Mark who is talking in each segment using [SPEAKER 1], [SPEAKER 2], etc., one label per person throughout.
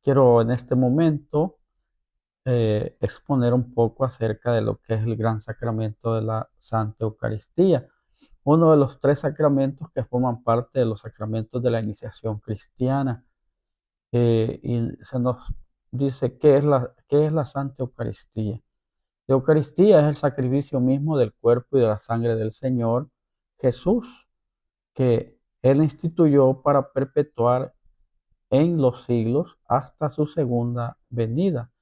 [SPEAKER 1] Quiero en este momento exponer un poco acerca de lo que es el gran sacramento de la Santa Eucaristía, uno de los tres sacramentos que forman parte de los sacramentos de la iniciación cristiana. Y se nos dice qué es la Santa Eucaristía. La Eucaristía es el sacrificio mismo del cuerpo y de la sangre del Señor Jesús, que Él instituyó para perpetuar en los siglos hasta su segunda venida,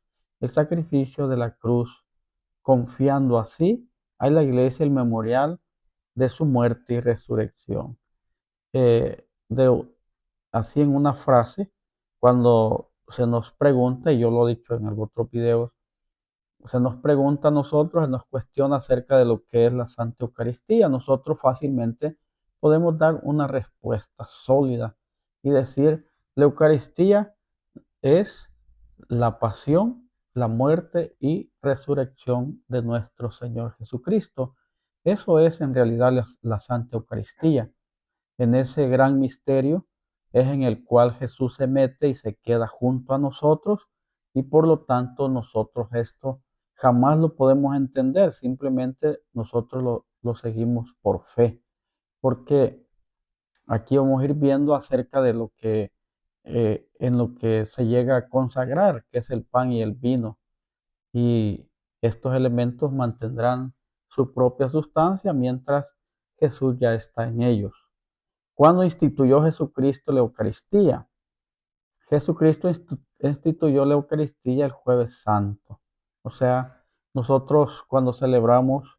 [SPEAKER 1] el sacrificio de la cruz, confiando así a la Iglesia el memorial de su muerte y resurrección. De, así en una frase, cuando se nos pregunta, y yo lo he dicho en algún otro video, se nos pregunta a nosotros, se nos cuestiona acerca de lo que es la Santa Eucaristía. Nosotros fácilmente podemos dar una respuesta sólida y decir, la Eucaristía es la pasión, la muerte y resurrección de nuestro Señor Jesucristo. Eso es en realidad la Santa Eucaristía. En ese gran misterio es en el cual Jesús se mete y se queda junto a nosotros, y por lo tanto nosotros esto jamás lo podemos entender, simplemente nosotros lo seguimos por fe, porque aquí vamos a ir viendo acerca de lo que en lo que se llega a consagrar, que es el pan y el vino. Y estos elementos mantendrán su propia sustancia mientras Jesús ya está en ellos. ¿Cuándo instituyó Jesucristo la Eucaristía? Jesucristo instituyó la Eucaristía el Jueves Santo. O sea, nosotros cuando celebramos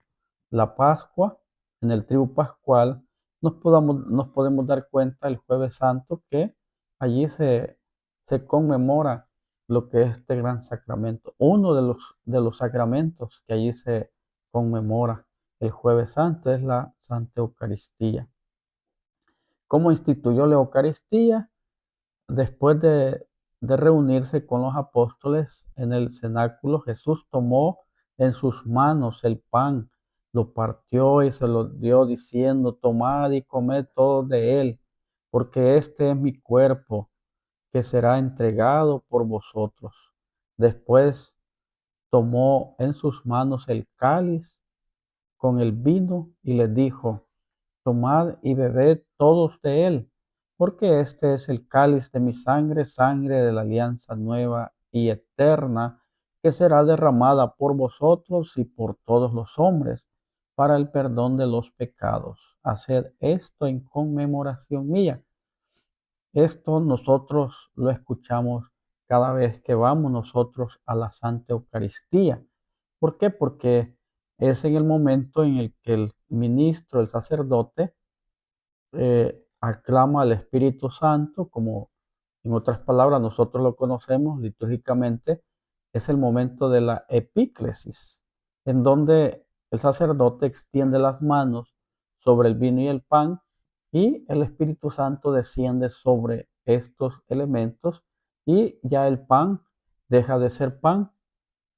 [SPEAKER 1] la Pascua, en el trigo pascual, nos podemos dar cuenta el Jueves Santo que allí se conmemora lo que es este gran sacramento. Uno de los sacramentos que allí se conmemora el Jueves Santo es la Santa Eucaristía. ¿Cómo instituyó la Eucaristía? Después de reunirse con los apóstoles en el cenáculo, Jesús tomó en sus manos el pan, lo partió y se lo dio diciendo, tomad y comed todos de él, porque este es mi cuerpo que será entregado por vosotros. Después tomó en sus manos el cáliz con el vino y les dijo, tomad y bebed todos de él, porque este es el cáliz de mi sangre, sangre de la alianza nueva y eterna, que será derramada por vosotros y por todos los hombres, para el perdón de los pecados. Haced esto en conmemoración mía. Esto nosotros lo escuchamos cada vez que vamos nosotros a la Santa Eucaristía. ¿Por qué? Porque es en el momento en el que el ministro, el sacerdote, aclama al Espíritu Santo, como en otras palabras nosotros lo conocemos litúrgicamente, es el momento de la epíclesis, en donde el sacerdote extiende las manos sobre el vino y el pan y el Espíritu Santo desciende sobre estos elementos y ya el pan deja de ser pan,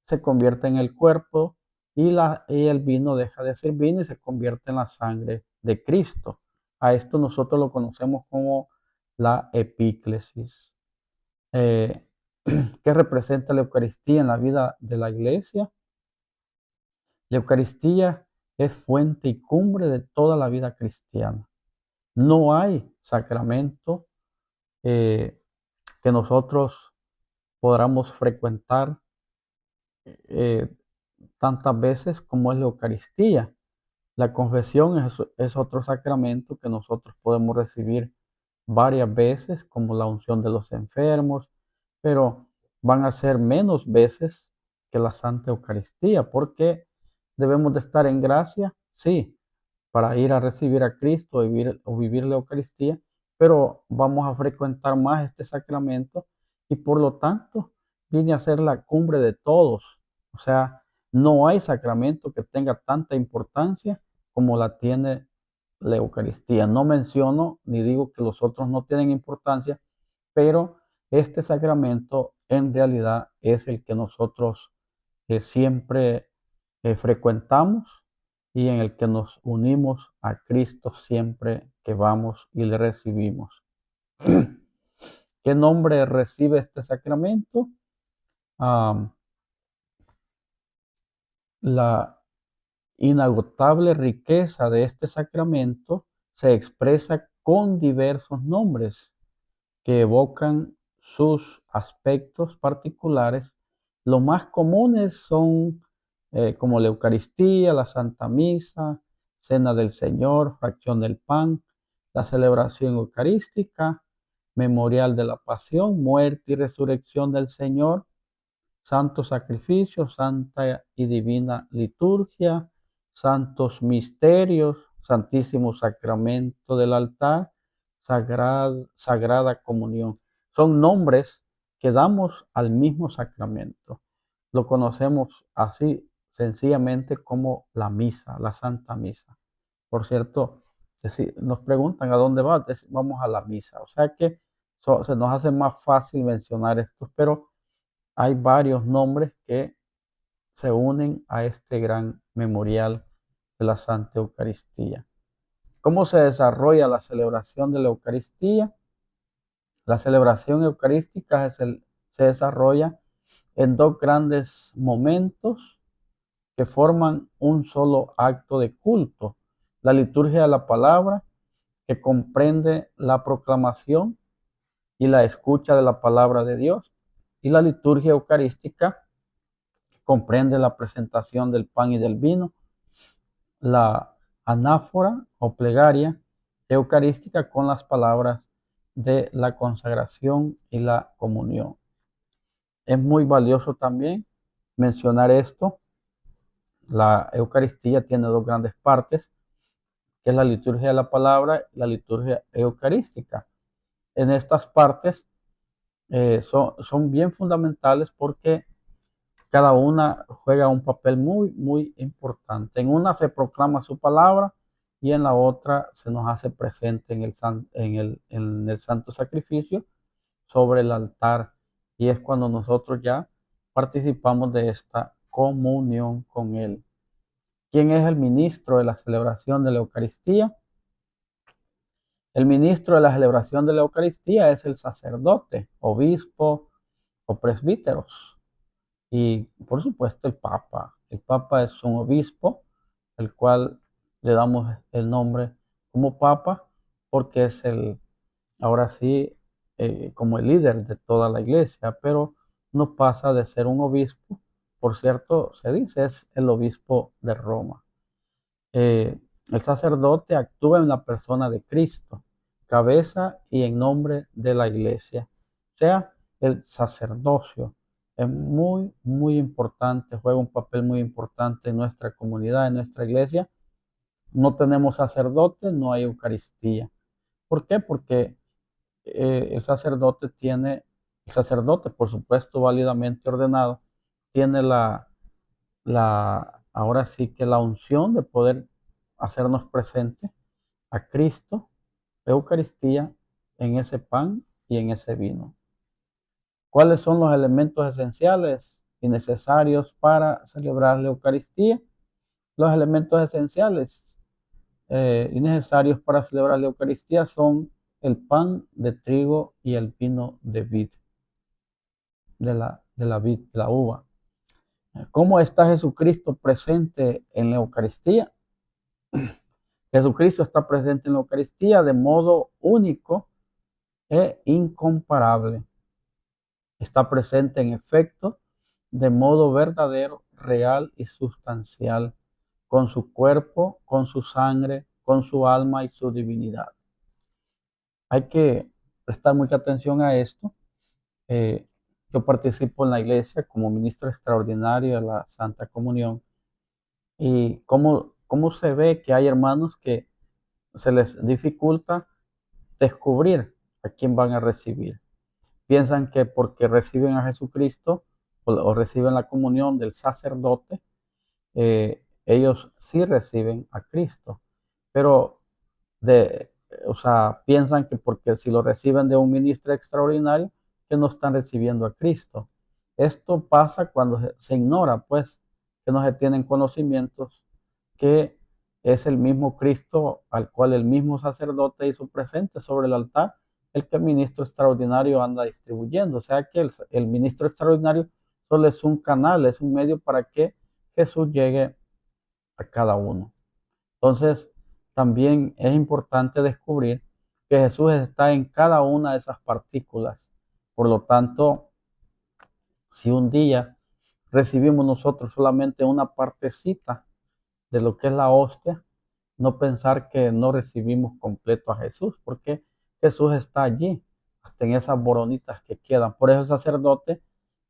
[SPEAKER 1] se convierte en el cuerpo y el vino deja de ser vino y se convierte en la sangre de Cristo. A esto nosotros lo conocemos como la epíclesis. Eh, ¿Qué representa la Eucaristía en la vida de la iglesia? La Eucaristía es fuente y cumbre de toda la vida cristiana. No hay sacramento eh, que nosotros podamos frecuentar eh, tantas veces como es la Eucaristía. La confesión es otro sacramento que nosotros podemos recibir varias veces, como la unción de los enfermos, pero van a ser menos veces que la Santa Eucaristía, porque debemos de estar en gracia, sí, para ir a recibir a Cristo o vivir la Eucaristía, pero vamos a frecuentar más este sacramento y por lo tanto viene a ser la cumbre de todos. O sea, no hay sacramento que tenga tanta importancia como la tiene la Eucaristía. No menciono ni digo que los otros no tienen importancia, pero este sacramento en realidad es el que nosotros siempre frecuentamos y en el que nos unimos a Cristo siempre que vamos y le recibimos. ¿Qué nombre recibe este sacramento? La inagotable riqueza de este sacramento se expresa con diversos nombres que evocan sus aspectos particulares. Los más comunes son como la Eucaristía, la Santa Misa, Cena del Señor, fracción del pan, la celebración eucarística, memorial de la pasión, muerte y resurrección del Señor, santo sacrificio, santa y divina liturgia, santos misterios, santísimo sacramento del altar, sagrada comunión. Son nombres que damos al mismo sacramento. Lo conocemos así sencillamente como la misa, la Santa Misa. Por cierto, nos preguntan a dónde vas, vamos a la misa. O sea que se nos hace más fácil mencionar esto, pero hay varios nombres que se unen a este gran memorial de la Santa Eucaristía. ¿Cómo se desarrolla la celebración de la Eucaristía? La celebración eucarística se desarrolla en dos grandes momentos que forman un solo acto de culto. La liturgia de la palabra, que comprende la proclamación y la escucha de la palabra de Dios, y la liturgia eucarística, comprende la presentación del pan y del vino, la anáfora o plegaria eucarística con las palabras de la consagración y la comunión. Es muy valioso también mencionar esto. La Eucaristía tiene dos grandes partes, que es la liturgia de la palabra y la liturgia eucarística. En estas partes son bien fundamentales porque cada una juega un papel muy, muy importante. En una se proclama su palabra y en la otra se nos hace presente en el santo sacrificio sobre el altar. Y es cuando nosotros ya participamos de esta comunión con Él. ¿Quién es el ministro de la celebración de la Eucaristía? El ministro de la celebración de la Eucaristía es el sacerdote, obispo o presbíteros. Y por supuesto el Papa. El Papa es un obispo, el cual le damos el nombre como Papa porque es ahora sí, como el líder de toda la iglesia, pero no pasa de ser un obispo. Por cierto, se dice es el obispo de Roma. El sacerdote actúa en la persona de Cristo, cabeza y en nombre de la iglesia. O sea, el sacerdocio es muy, muy importante, juega un papel muy importante en nuestra comunidad, en nuestra iglesia. No tenemos sacerdote, no hay Eucaristía. ¿Por qué? Porque el sacerdote, por supuesto, válidamente ordenado, tiene ahora sí que la unción de poder hacernos presente a Cristo, Eucaristía, en ese pan y en ese vino. ¿Cuáles son los elementos esenciales y necesarios para celebrar la Eucaristía? Los elementos esenciales y necesarios para celebrar la Eucaristía son el pan de trigo y el vino de vid, de la uva. ¿Cómo está Jesucristo presente en la Eucaristía? Jesucristo está presente en la Eucaristía de modo único e incomparable. Está presente en efecto de modo verdadero, real y sustancial, con su cuerpo, con su sangre, con su alma y su divinidad. Hay que prestar mucha atención a esto. Yo participo en la iglesia como ministro extraordinario de la Santa Comunión y cómo se ve que hay hermanos que se les dificulta descubrir a quién van a recibir. Piensan que porque reciben a Jesucristo o reciben la comunión del sacerdote, ellos sí reciben a Cristo, pero o sea, piensan que porque si lo reciben de un ministro extraordinario, que no están recibiendo a Cristo. Esto pasa cuando se ignora, pues, que no se tienen conocimientos que es el mismo Cristo al cual el mismo sacerdote hizo presente sobre el altar, el que el ministro extraordinario anda distribuyendo. O sea que el ministro extraordinario solo es un canal, es un medio para que Jesús llegue a cada uno. Entonces, también es importante descubrir que Jesús está en cada una de esas partículas. Por lo tanto, si un día recibimos nosotros solamente una partecita de lo que es la hostia, no pensar que no recibimos completo a Jesús, porque Jesús está allí, hasta en esas boronitas que quedan. Por eso el sacerdote,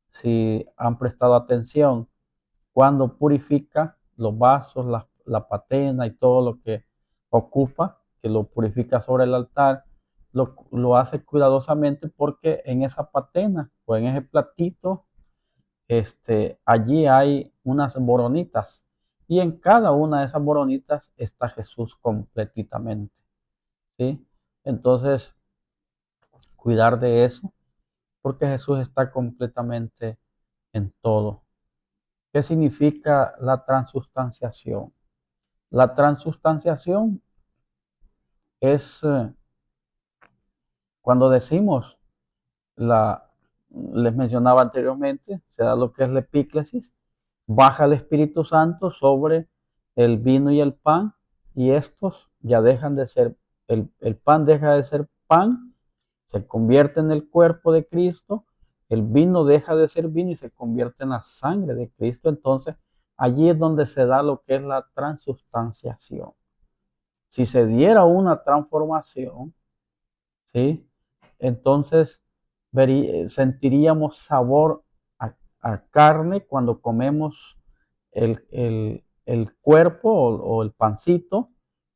[SPEAKER 1] si han prestado atención, cuando purifica los vasos, la patena y todo lo que ocupa, que lo purifica sobre el altar, lo hace cuidadosamente porque en esa patena o en ese platito, allí hay unas boronitas y en cada una de esas boronitas está Jesús completamente, ¿sí? Entonces, cuidar de eso porque Jesús está completamente en todo. ¿Qué significa la transustanciación? La transustanciación es cuando decimos, les mencionaba anteriormente, se da lo que es la epíclesis, baja el Espíritu Santo sobre el vino y el pan, y estos ya dejan de ser, el pan deja de ser pan, se convierte en el cuerpo de Cristo, el vino deja de ser vino y se convierte en la sangre de Cristo. Entonces, allí es donde se da lo que es la transustanciación. Si se diera una transformación, ¿sí? Entonces sentiríamos sabor a carne cuando comemos el cuerpo o el pancito,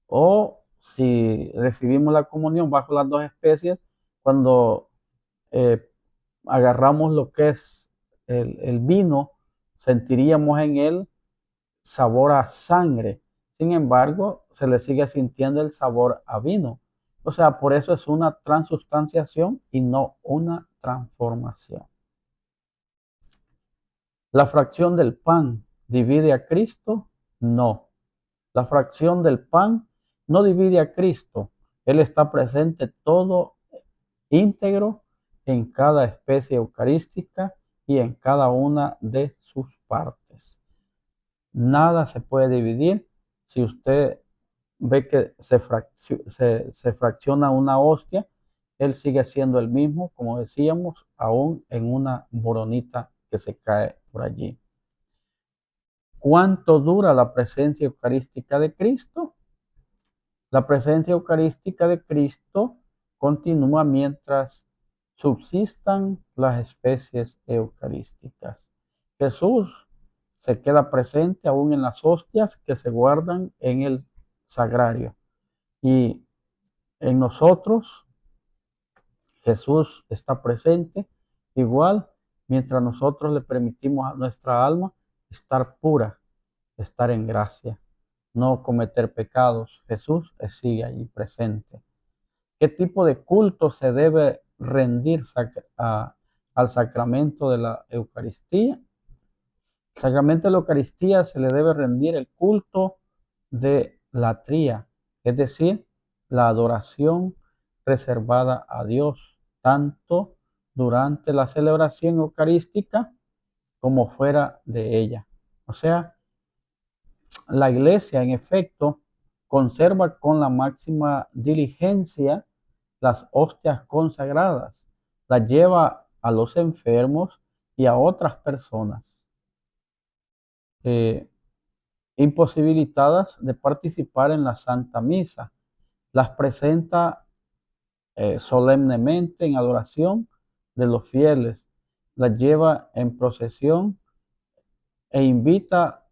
[SPEAKER 1] o si recibimos la comunión bajo las dos especies, cuando eh, agarramos lo que es el vino, sentiríamos en él sabor a sangre. Sin embargo, se le sigue sintiendo el sabor a vino. O sea, por eso es una transustanciación y no una transformación. ¿La fracción del pan divide a Cristo? No. La fracción del pan no divide a Cristo. Él está presente todo íntegro en cada especie eucarística y en cada una de sus partes. Nada se puede dividir. Si usted ve que se fracciona una hostia, él sigue siendo el mismo, como decíamos, aún en una boronita que se cae por allí. ¿Cuánto dura la presencia eucarística de Cristo? La presencia eucarística de Cristo continúa mientras subsistan las especies eucarísticas. Jesús se queda presente aún en las hostias que se guardan en el sagrario. Y en nosotros, Jesús está presente igual mientras nosotros le permitimos a nuestra alma estar pura, estar en gracia, no cometer pecados. Jesús sigue allí presente. ¿Qué tipo de culto se debe rendir al sacramento de la Eucaristía? El sacramento de la Eucaristía se le debe rendir el culto de latría, es decir, la adoración reservada a Dios, tanto durante la celebración eucarística como fuera de ella. O sea, la Iglesia, en efecto, conserva con la máxima diligencia las hostias consagradas, las lleva a los enfermos y a otras personas eh, imposibilitadas de participar en la Santa Misa. Las presenta solemnemente en adoración de los fieles, las lleva en procesión e invita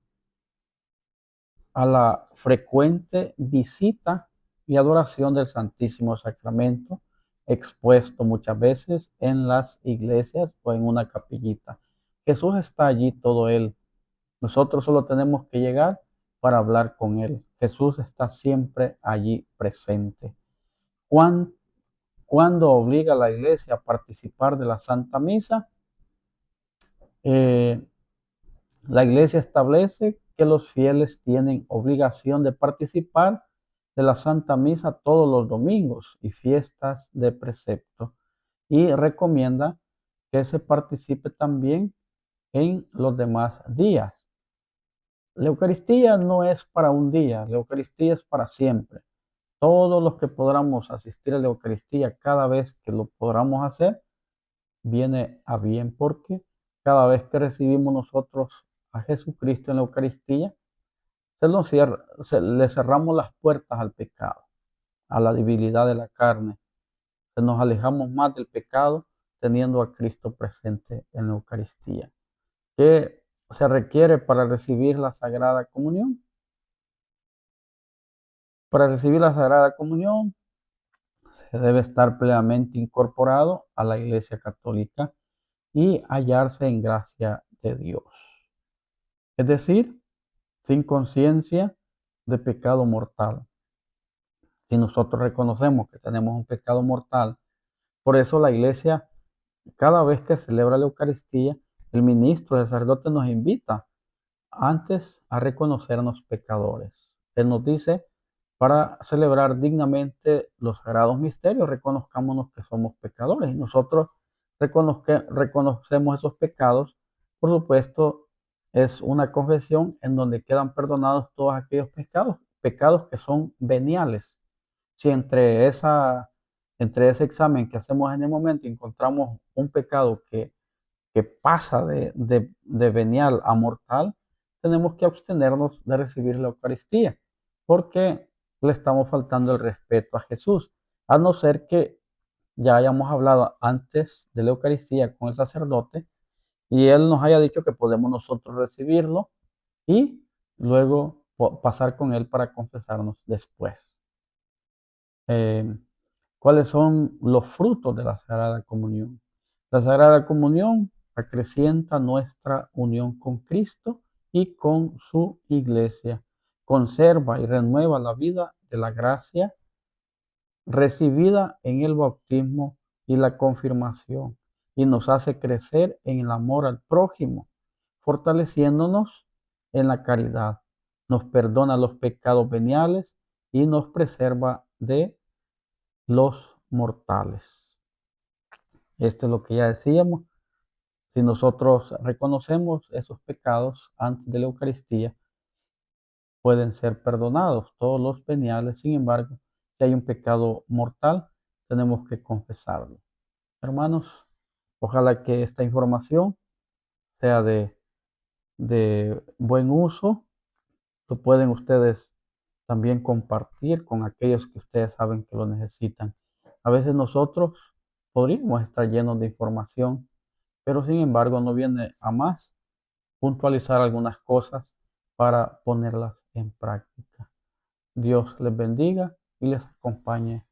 [SPEAKER 1] a la frecuente visita y adoración del Santísimo Sacramento, expuesto muchas veces en las iglesias o en una capillita. Jesús está allí todo él. Nosotros solo tenemos que llegar para hablar con él. Jesús está siempre allí presente. ¿Cuándo obliga a la iglesia a participar de la Santa Misa? La iglesia establece que los fieles tienen obligación de participar de la Santa Misa todos los domingos y fiestas de precepto, y recomienda que se participe también en los demás días. La Eucaristía no es para un día, la Eucaristía es para siempre. Todos los que podamos asistir a la Eucaristía cada vez que lo podamos hacer, viene a bien, porque cada vez que recibimos nosotros a Jesucristo en la Eucaristía, le cerramos las puertas al pecado, a la debilidad de la carne. Nos alejamos más del pecado teniendo a Cristo presente en la Eucaristía. ¿Qué se requiere para recibir la Sagrada Comunión? Para recibir la Sagrada Comunión se debe estar plenamente incorporado a la Iglesia Católica y hallarse en gracia de Dios. Es decir, sin conciencia de pecado mortal. Si nosotros reconocemos que tenemos un pecado mortal, por eso la Iglesia, cada vez que celebra la Eucaristía, el ministro, el sacerdote nos invita antes a reconocernos pecadores. Él nos dice, para celebrar dignamente los sagrados misterios, reconozcámonos que somos pecadores, y nosotros reconocemos esos pecados. Por supuesto, es una confesión en donde quedan perdonados todos aquellos pecados que son veniales. Si entre ese examen que hacemos en el momento encontramos un pecado que pasa de venial a mortal, tenemos que abstenernos de recibir la Eucaristía, porque le estamos faltando el respeto a Jesús, a no ser que ya hayamos hablado antes de la Eucaristía con el sacerdote y él nos haya dicho que podemos nosotros recibirlo y luego pasar con él para confesarnos después. Eh, ¿Cuáles son los frutos de la Sagrada Comunión? La Sagrada Comunión acrecienta nuestra unión con Cristo y con su Iglesia. Conserva y renueva la vida de la gracia recibida en el bautismo y la confirmación, y nos hace crecer en el amor al prójimo, fortaleciéndonos en la caridad. Nos perdona los pecados veniales y nos preserva de los mortales. Esto es lo que ya decíamos. Si nosotros reconocemos esos pecados antes de la Eucaristía, pueden ser perdonados todos los veniales. Sin embargo, si hay un pecado mortal, tenemos que confesarlo. Hermanos, ojalá que esta información sea de buen uso. Lo pueden ustedes también compartir con aquellos que ustedes saben que lo necesitan. A veces nosotros podríamos estar llenos de información, pero sin embargo no viene a más puntualizar algunas cosas para ponerlas en práctica. Dios les bendiga y les acompañe